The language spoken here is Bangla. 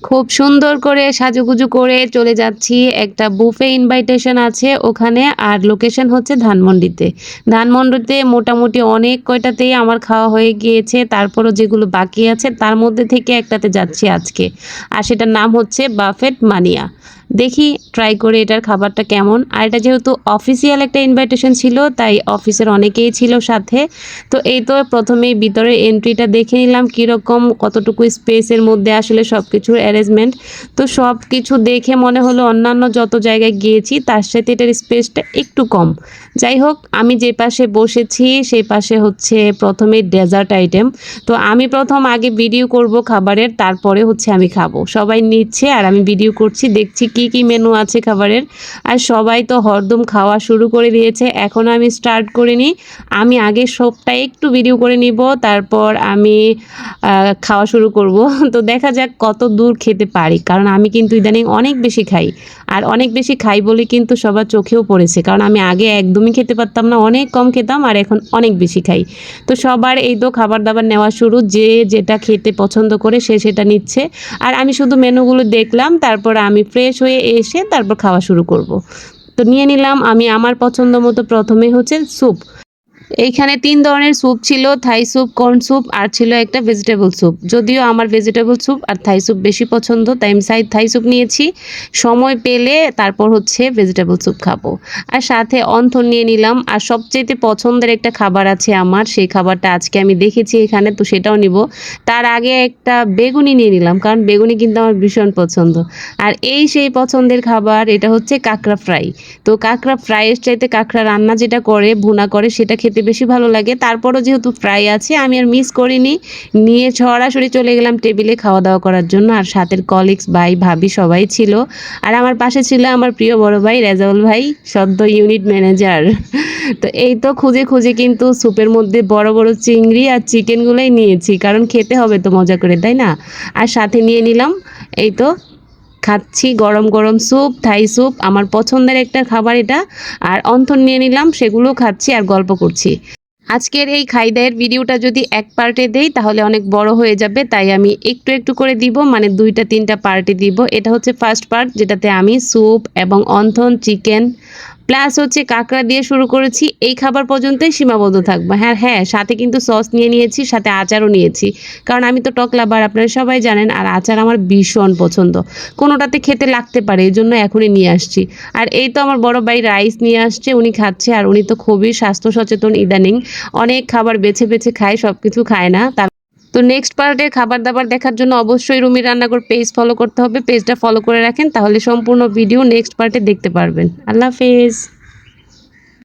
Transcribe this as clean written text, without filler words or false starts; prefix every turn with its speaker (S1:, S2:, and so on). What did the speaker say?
S1: খুব সুন্দর করে সাজুগুজু করে চলে যাচ্ছি। একটা বুফে ইনভাইটেশন আছে ওখানে, আর লোকেশন হচ্ছে ধানমন্ডিতে। ধানমন্ডিতে মোটামুটি অনেক কয়টাতেই আমার খাওয়া হয়ে গিয়েছে। তারপরও যেগুলো বাকি আছে তার মধ্যে থেকে একটাতে যাচ্ছি আজকে। আর সেটার নাম হচ্ছে বাফেট মানিয়া। দেখি ট্রাই করে এটার খাবারটা কেমন। আর এটা যেহেতু অফিসিয়াল একটা ইনভাইটেশন ছিল, তাই অফিসের অনেকেই ছিল সাথে। তো এই তো প্রথমেই ভিতরের এন্ট্রিটা দেখে নিলাম কীরকম, কতটুকু স্পেসের মধ্যে আসলে সব কিছুর অ্যারেঞ্জমেন্ট। তো সব কিছু দেখে মনে হলো অন্যান্য যত জায়গায় গিয়েছি তার সাথে এটার স্পেসটা একটু কম। যাই হোক, আমি যে পাশে বসেছি সেই পাশে হচ্ছে প্রথমে ডেজার্ট আইটেম। তো আমি প্রথম আগে ভিডিও করব খাবারের, তারপরে হচ্ছে আমি খাবো। সবাই নিচ্ছে আর আমি ভিডিও করছি, দেখছি কি কি মেনু আছে খাবারের। আর সবাই তো হরদম খাওয়া শুরু করে দিয়েছে, এখনও আমি স্টার্ট করিনি। আমি আগে সবটা একটু ভিডিও করে নিব, তারপর আমি খাওয়া শুরু করব। তো দেখা যাক কত দূর খেতে পারি, কারণ আমি কিন্তু ইদানিং অনেক বেশি খাই। আর অনেক বেশি খাই বলে কিন্তু সবার চোখেও পড়েছে, কারণ আমি আগে একদমই খেতে পারতাম না, অনেক কম খেতাম, আর এখন অনেক বেশি খাই। তো সবার এই তো খাবার দাবার নেওয়া শুরু, যে যেটা খেতে পছন্দ করে সে সেটা নিচ্ছে। আর আমি শুধু মেনুগুলো দেখলাম, তারপর আমি ফ্রেশ হয়ে এসে তারপর খাওয়া শুরু করব। তো নিয়ে নিলাম আমি আমার পছন্দ মতো। প্রথমে হচ্ছে স্যুপ। এইখানে ৩ ধরনের স্যুপ ছিল, থাই স্যুপ, কর্ন স্যুপ আর ছিল একটা ভেজিটেবল স্যুপ। যদিও আমার ভেজিটেবল স্যুপ আর থাই স্যুপ বেশি পছন্দ, তাই আমি থাই স্যুপ নিয়েছি। সময় পেলে তারপর হচ্ছে ভেজিটেবল স্যুপ খাবো। আর সাথে অন্থন নিয়ে নিলাম। আর সবচাইতে পছন্দের একটা খাবার আছে আমার, সেই খাবারটা আজকে আমি দেখেছি এখানে, তো সেটাও নিব। তার আগে একটা বেগুনি নিয়ে নিলাম, কারণ বেগুনি কিন্তু আমার ভীষণ পছন্দ। আর এই সেই পছন্দের খাবার, এটা হচ্ছে কাঁকড়া ফ্রাই। তো কাঁকড়া ফ্রাইয়ের চাইতে কাঁকড়া রান্না যেটা করে, ভুনা করে, সেটা খেতে বেশি ভালো লাগে। তারপরও যেহেতু ফ্রাই আছে আমি আর মিস করিনি, নিয়ে সরাসরি চলে গেলাম টেবিলে খাওয়া দাওয়া করার জন্য। আর সাথের কলিগস, ভাই ভাবি সবাই ছিল। আর আমার পাশে ছিল আমার প্রিয় বড় ভাই রেজাউল ভাই, সদ্য ইউনিট ম্যানেজার। তো এই তো খুঁজে খুঁজে কিন্তু স্যুপের মধ্যে বড় বড় চিংড়ি আর চিকেনগুলোই নিয়েছি, কারণ খেতে হবে তো মজা করে, তাই না? আর সাথে নিয়ে নিলাম এই তো খাচ্ছি গরম গরম স্যুপ, থাই স্যুপ, আমার পছন্দের একটা খাবার এটা। আর অন্থন নিয়ে নিলাম, সেগুলো খাচ্ছি আর গল্প করছি। আজকের এই খাই-দাইয়ের ভিডিওটা যদি এক পার্টে দেই তাহলে অনেক বড় হয়ে যাবে, তাই আমি একটু একটু করে দিব, মানে ২টা-৩টা পার্টে দিব। এটা হচ্ছে ফার্স্ট পার্ট, যেটাতে আমি স্যুপ এবং অন্থন, চিকেন প্লাস হচ্ছে কাঁকড়া দিয়ে শুরু করেছি। এই খাবার পর্যন্তই সীমাবদ্ধ থাকবো। হ্যাঁ হ্যাঁ, সাথে কিন্তু সস নিয়ে নিয়েছি, সাথে আচারও নিয়েছি, কারণ আমি তো টক লাভার, আপনারা সবাই জানেন। আর আচার আমার ভীষণ পছন্দ, কোনোটাতে খেতে লাগতে পারে, এই জন্য এখনই নিয়ে আসছি। আর এই তো আমার বড় ভাই রাইস নিয়ে আসছে, উনি খাচ্ছে। আর উনি তো খুবই স্বাস্থ্য সচেতন ইদানিং, অনেক খাবার বেছে বেছে খায়, সব কিছু খায় না। তো নেক্সট পার্টের খাবার দাবার দেখার জন্য অবশ্যই রুমি রান্নাঘর পেজ ফলো করতে হবে। পেজটা ফলো করে রাখেন, তাহলে সম্পূর্ণ ভিডিও নেক্সট পার্টে দেখতে পারবেন। আল্লাহ হাফেজ।